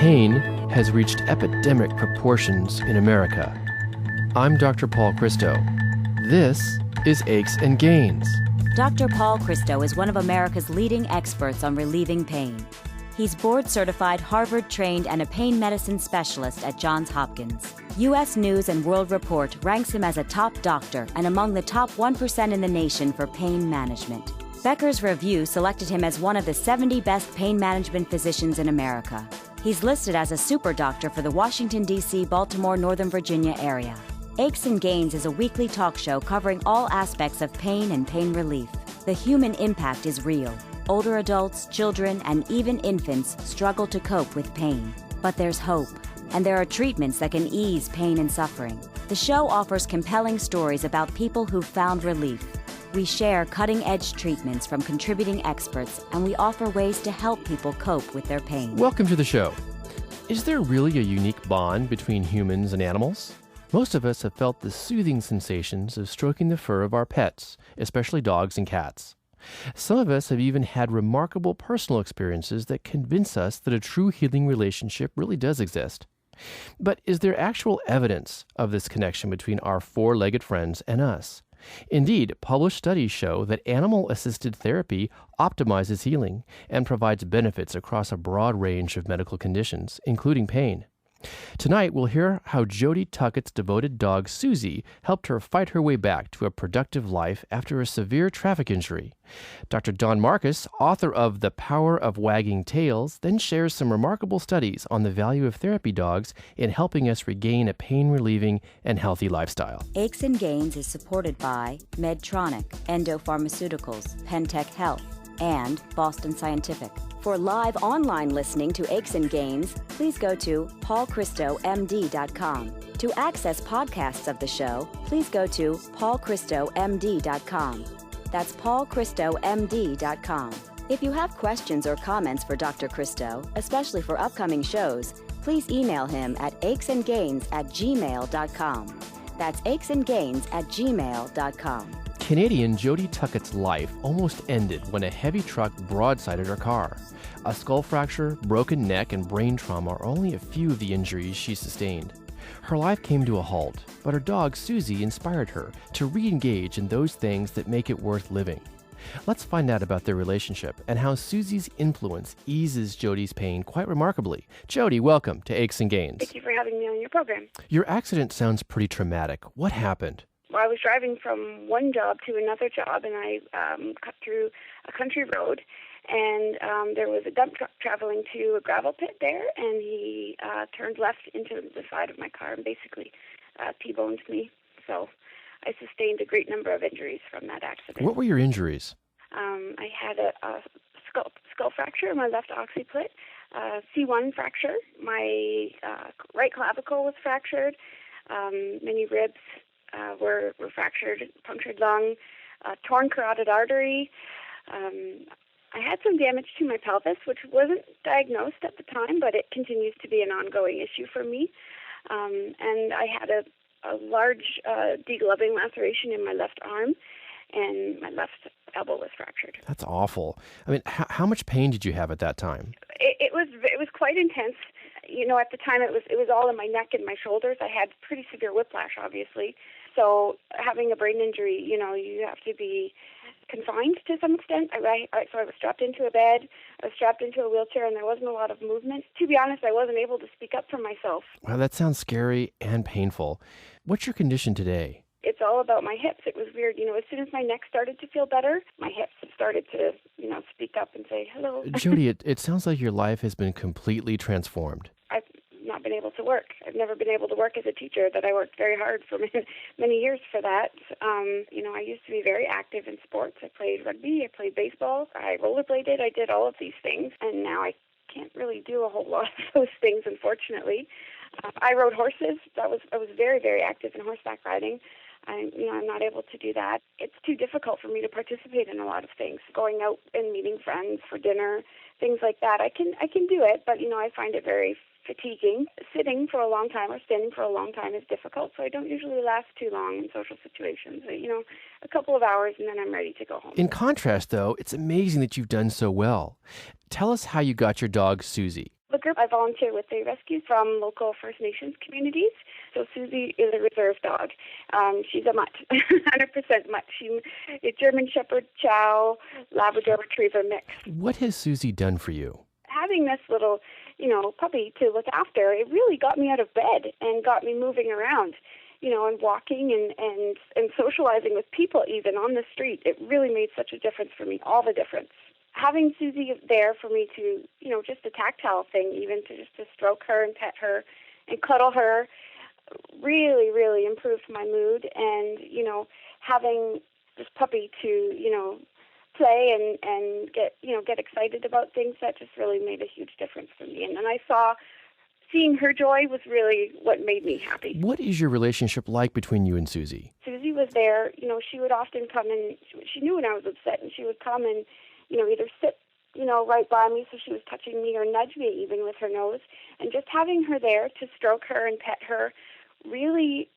Pain has reached epidemic proportions in America. I'm Dr. Paul Christo. This is Aches and Gains. Dr. Paul Christo is one of America's leading experts on relieving pain. He's board-certified, Harvard-trained, and a pain medicine specialist at Johns Hopkins. U.S. News & World Report ranks him as a top doctor and among the top 1% in the nation for pain management. Becker's Review selected him as one of the 70 best pain management physicians in America. He's listed as a super doctor for the Washington, D.C., Baltimore, Northern Virginia area. Aches and Gains is a weekly talk show covering all aspects of pain and pain relief. The human impact is real. Older adults, children, and even infants struggle to cope with pain. But there's hope, and there are treatments that can ease pain and suffering. The show offers compelling stories about people who've found relief. We share cutting-edge treatments from contributing experts, and we offer ways to help people cope with their pain. Welcome to the show. Is there really a unique bond between humans and animals? Most of us have felt the soothing sensations of stroking the fur of our pets, especially dogs and cats. Some of us have even had remarkable personal experiences that convince us that a true healing relationship really does exist. But is there actual evidence of this connection between our four-legged friends and us? Indeed, published studies show that animal-assisted therapy optimizes healing and provides benefits across a broad range of medical conditions, including pain. Tonight, we'll hear how Jody Tuckett's devoted dog, Susie, helped her fight her way back to a productive life after a severe traffic injury. Dr. Don Marcus, author of The Power of Wagging Tails, then shares some remarkable studies on the value of therapy dogs in helping us regain a pain-relieving and healthy lifestyle. Aches and Gains is supported by Medtronic, Endo Pharmaceuticals, Pentec Health, and Boston Scientific. For live online listening to Aches and Gains, please go to paulchristomd.com. To access podcasts of the show, please go to paulchristomd.com. That's paulchristomd.com. If you have questions or comments for Dr. Christo, especially for upcoming shows, please email him at achesandgains@gmail.com. That's achesandgains@gmail.com. Canadian Jody Tuckett's life almost ended when a heavy truck broadsided her car. A skull fracture, broken neck, and brain trauma are only a few of the injuries she sustained. Her life came to a halt, but her dog Susie inspired her to re-engage in those things that make it worth living. Let's find out about their relationship and how Susie's influence eases Jody's pain quite remarkably. Jody, welcome to Aches and Gains. Thank you for having me on your program. Your accident sounds pretty traumatic. What happened? Well, I was driving from one job to another job, and I cut through a country road, and there was a dump truck traveling to a gravel pit there, and he turned left into the side of my car and basically T-boned me. So I sustained a great number of injuries from that accident. What were your injuries? I had a skull fracture, my left occiput, C1 fracture, my right clavicle was fractured, many ribs were fractured, punctured lung, torn carotid artery. I had some damage to my pelvis, which wasn't diagnosed at the time, but it continues to be an ongoing issue for me. And I had a large degloving laceration in my left arm, and my left elbow was fractured. That's awful. I mean, how much pain did you have at that time? It was quite intense. You know, at the time it was all in my neck and my shoulders. I had pretty severe whiplash, obviously. So having a brain injury, you know, you have to be confined to some extent. So I was strapped into a bed, I was strapped into a wheelchair, and there wasn't a lot of movement. To be honest, I wasn't able to speak up for myself. Wow, that sounds scary and painful. What's your condition today? It's all about my hips. It was weird. You know, as soon as my neck started to feel better, my hips started to, you know, speak up and say hello. Jody, it sounds like your life has been completely transformed. I've not been able to work. I've never been able to work as a teacher, but I worked very hard for many years for that. You know, I used to be very active in sports. I played rugby, I played baseball, I rollerbladed, I did all of these things, and now I can't really do a whole lot of those things, unfortunately. I rode horses. I was very, very active in horseback riding. I'm not able to do that. It's too difficult for me to participate in a lot of things. Going out and meeting friends for dinner, things like that. I can do it, but, you know, I find it very fatiguing. Sitting for a long time or standing for a long time is difficult, so I don't usually last too long in social situations. You know, a couple of hours and then I'm ready to go home. In contrast, though, it's amazing that you've done so well. Tell us how you got your dog, Susie. Look, I volunteer with the rescues from local First Nations communities. So Susie is a reserve dog. She's a mutt, 100% mutt. She's a German Shepherd Chow Labrador Retriever mix. What has Susie done for you? Having this little, puppy to look after, it really got me out of bed and got me moving around, and walking and socializing with people even on the street. It really made such a difference for me, all the difference. Having Susie there for me to, just a tactile thing, even to stroke her and pet her and cuddle her, really, really improved my mood. And, having this puppy to, play and get excited about things, that just really made a huge difference for me. And then I saw seeing her joy was really what made me happy. What is your relationship like between you and Susie? Susie was there. She would often come and she knew when I was upset, and she would come and, either sit, right by me, so she was touching me, or nudge me even with her nose. And just having her there to stroke her and pet her really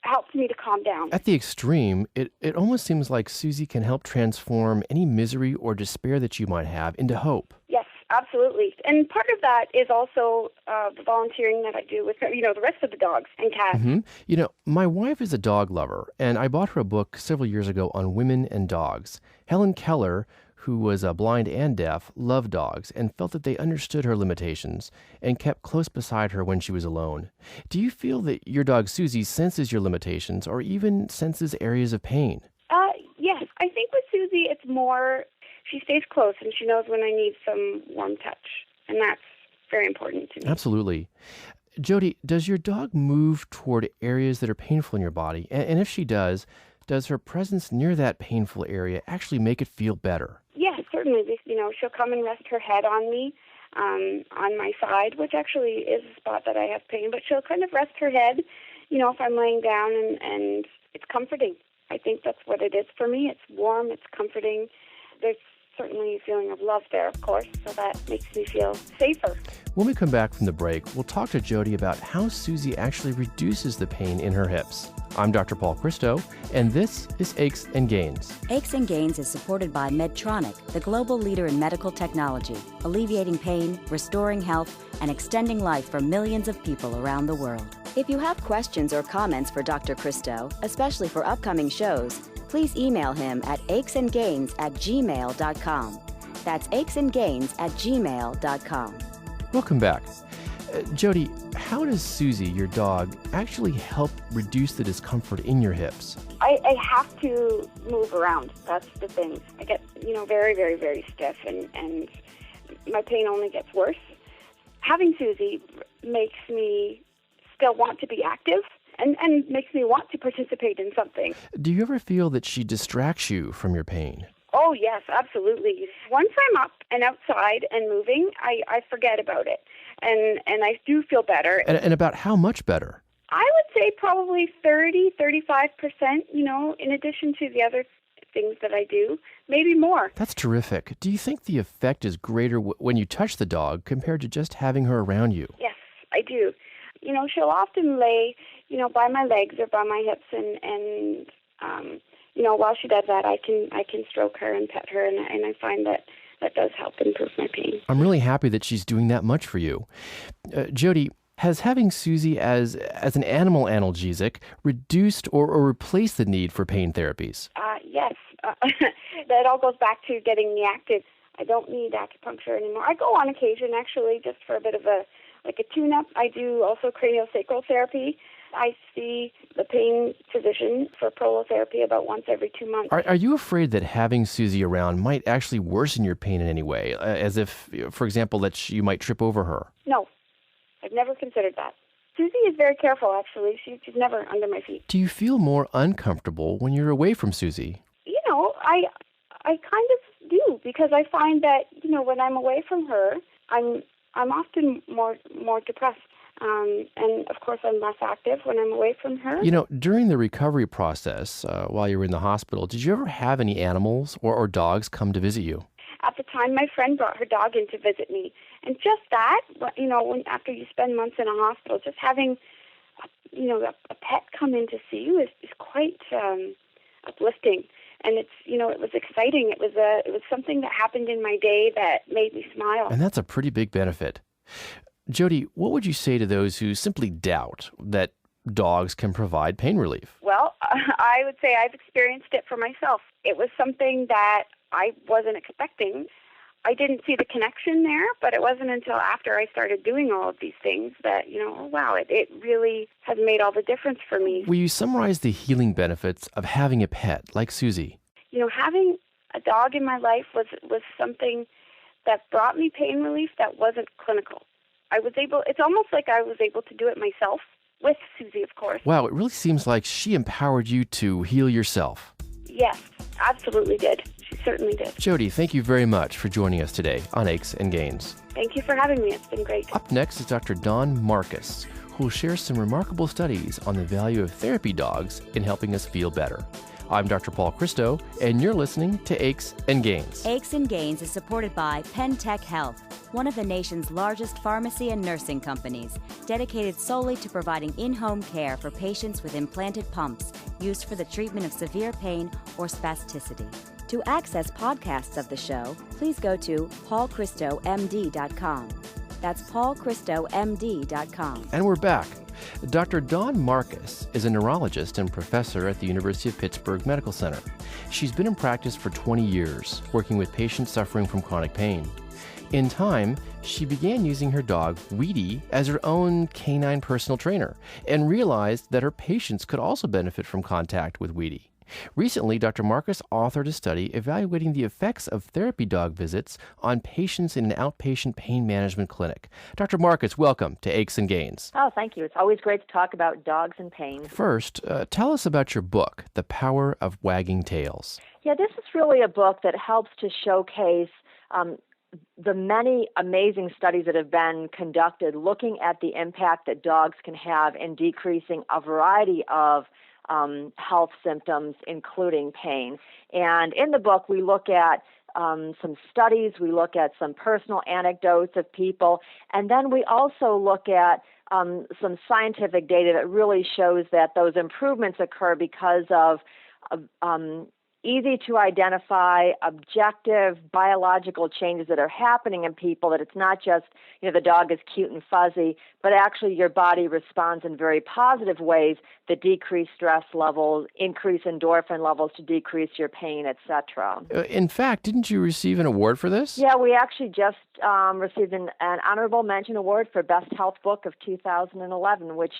helped me to calm down. At the extreme, it almost seems like Susie can help transform any misery or despair that you might have into hope. Yes, absolutely. And part of that is also the volunteering that I do with, the rest of the dogs and cats. Mm-hmm. My wife is a dog lover, and I bought her a book several years ago on women and dogs. Helen Keller, who was blind and deaf, loved dogs and felt that they understood her limitations and kept close beside her when she was alone. Do you feel that your dog Susie senses your limitations or even senses areas of pain? Yes. I think with Susie, it's more, she stays close and she knows when I need some warm touch. And that's very important to me. Absolutely. Jody, does your dog move toward areas that are painful in your body? And if she does her presence near that painful area actually make it feel better? Yes, certainly. She'll come and rest her head on me, on my side, which actually is a spot that I have pain. But she'll kind of rest her head, if I'm laying down, and it's comforting. I think that's what it is for me. It's warm, it's comforting. There's certainly a feeling of love there, of course, so that makes me feel safer. When we come back from the break, we'll talk to Jody about how Susie actually reduces the pain in her hips. I'm Dr. Paul Christo, and this is Aches and Gains. Aches and Gains is supported by Medtronic, the global leader in medical technology, alleviating pain, restoring health, and extending life for millions of people around the world. If you have questions or comments for Dr. Christo, especially for upcoming shows, please email him at achesandgains@gmail.com. That's achesandgains@gmail.com. Welcome back. Jody, how does Susie, your dog, actually help reduce the discomfort in your hips? I have to move around. That's the thing. I get, very, very, very stiff, and my pain only gets worse. Having Susie makes me still want to be active and makes me want to participate in something. Do you ever feel that she distracts you from your pain? Oh, yes, absolutely. Once I'm up and outside and moving, I forget about it. And I do feel better. And about how much better? I would say probably 35%, in addition to the other things that I do, maybe more. That's terrific. Do you think the effect is greater when you touch the dog compared to just having her around you? Yes, I do. She'll often lay, by my legs or by my hips, and while she does that, I can stroke her and pet her, and I find that does help improve my pain. I'm really happy that she's doing that much for you. Jody, has having Susie as an animal analgesic reduced or replaced the need for pain therapies? Yes. That all goes back to getting me active. I don't need acupuncture anymore. I go on occasion, actually, just for a bit of a tune-up. I do also craniosacral therapy. I see the pain physician for prolotherapy about once every 2 months. Are you afraid that having Susie around might actually worsen your pain in any way? As if, for example, that you might trip over her? No, I've never considered that. Susie is very careful, actually. She's never under my feet. Do you feel more uncomfortable when you're away from Susie? I kind of do, because I find that, when I'm away from her, I'm often more depressed. And, of course, I'm less active when I'm away from her. During the recovery process, while you were in the hospital, did you ever have any animals or dogs come to visit you? At the time, my friend brought her dog in to visit me. And just that, after you spend months in a hospital, just having, a pet come in to see you is quite uplifting. And it was exciting. It was something that happened in my day that made me smile. And that's a pretty big benefit. Jody, what would you say to those who simply doubt that dogs can provide pain relief? Well, I would say I've experienced it for myself. It was something that I wasn't expecting. I didn't see the connection there, but it wasn't until after I started doing all of these things that, oh, wow, it really has made all the difference for me. Will you summarize the healing benefits of having a pet like Susie? Having a dog in my life was something that brought me pain relief that wasn't clinical. It's almost like I was able to do it myself, with Susie, of course. Wow, it really seems like she empowered you to heal yourself. Yes, absolutely did. She certainly did. Jody, thank you very much for joining us today on Aches and Gains. Thank you for having me. It's been great. Up next is Dr. Dawn Marcus, who will share some remarkable studies on the value of therapy dogs in helping us feel better. I'm Dr. Paul Christo, and you're listening to Aches and Gains. Aches and Gains is supported by Pentech Health, one of the nation's largest pharmacy and nursing companies, dedicated solely to providing in-home care for patients with implanted pumps used for the treatment of severe pain or spasticity. To access podcasts of the show, please go to paulchristomd.com. That's paulchristomd.com. And we're back. Dr. Dawn Marcus is a neurologist and professor at the University of Pittsburgh Medical Center. She's been in practice for 20 years, working with patients suffering from chronic pain. In time, she began using her dog, Wheatie, as her own canine personal trainer and realized that her patients could also benefit from contact with Wheatie. Recently, Dr. Marcus authored a study evaluating the effects of therapy dog visits on patients in an outpatient pain management clinic. Dr. Marcus, welcome to Aches and Gains. Oh, thank you. It's always great to talk about dogs and pain. First, tell us about your book, The Power of Wagging Tails. Yeah, this is really a book that helps to showcase the many amazing studies that have been conducted looking at the impact that dogs can have in decreasing a variety of health symptoms, including pain. And in the book, we look at some studies, we look at some personal anecdotes of people, and then we also look at some scientific data that really shows that those improvements occur because of easy to identify objective biological changes that are happening in people, that it's not just, the dog is cute and fuzzy, but actually your body responds in very positive ways that decrease stress levels, increase endorphin levels to decrease your pain, etc. In fact, didn't you receive an award for this? Yeah, we actually just received an honorable mention award for Best Health Book of 2011, which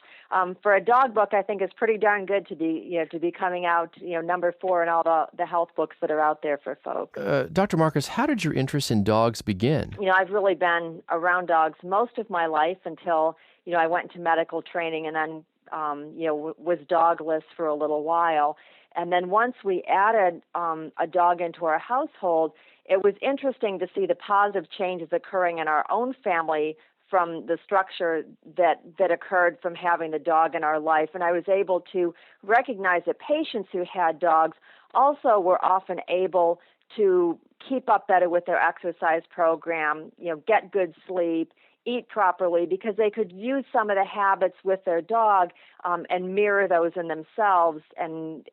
for a dog book I think is pretty darn good to be coming out number 4 in all the health books that are out there for folks. Dr. Marcus, how did your interest in dogs begin? I've really been around dogs most of my life until I went into medical training and then was dogless for a little while. And then once we added a dog into our household, it was interesting to see the positive changes occurring in our own family from the structure that occurred from having the dog in our life. And I was able to recognize that patients who had dogs also were often able to keep up better with their exercise program, get good sleep, eat properly, because they could use some of the habits with their dog and mirror those in themselves and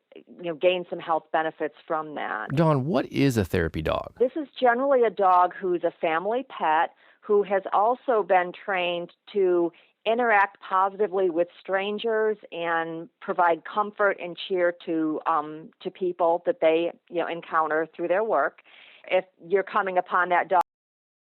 gain some health benefits from that. Dawn, what is a therapy dog? This is generally a dog who's a family pet who has also been trained to interact positively with strangers and provide comfort and cheer to people that they encounter through their work. If you're coming upon that dog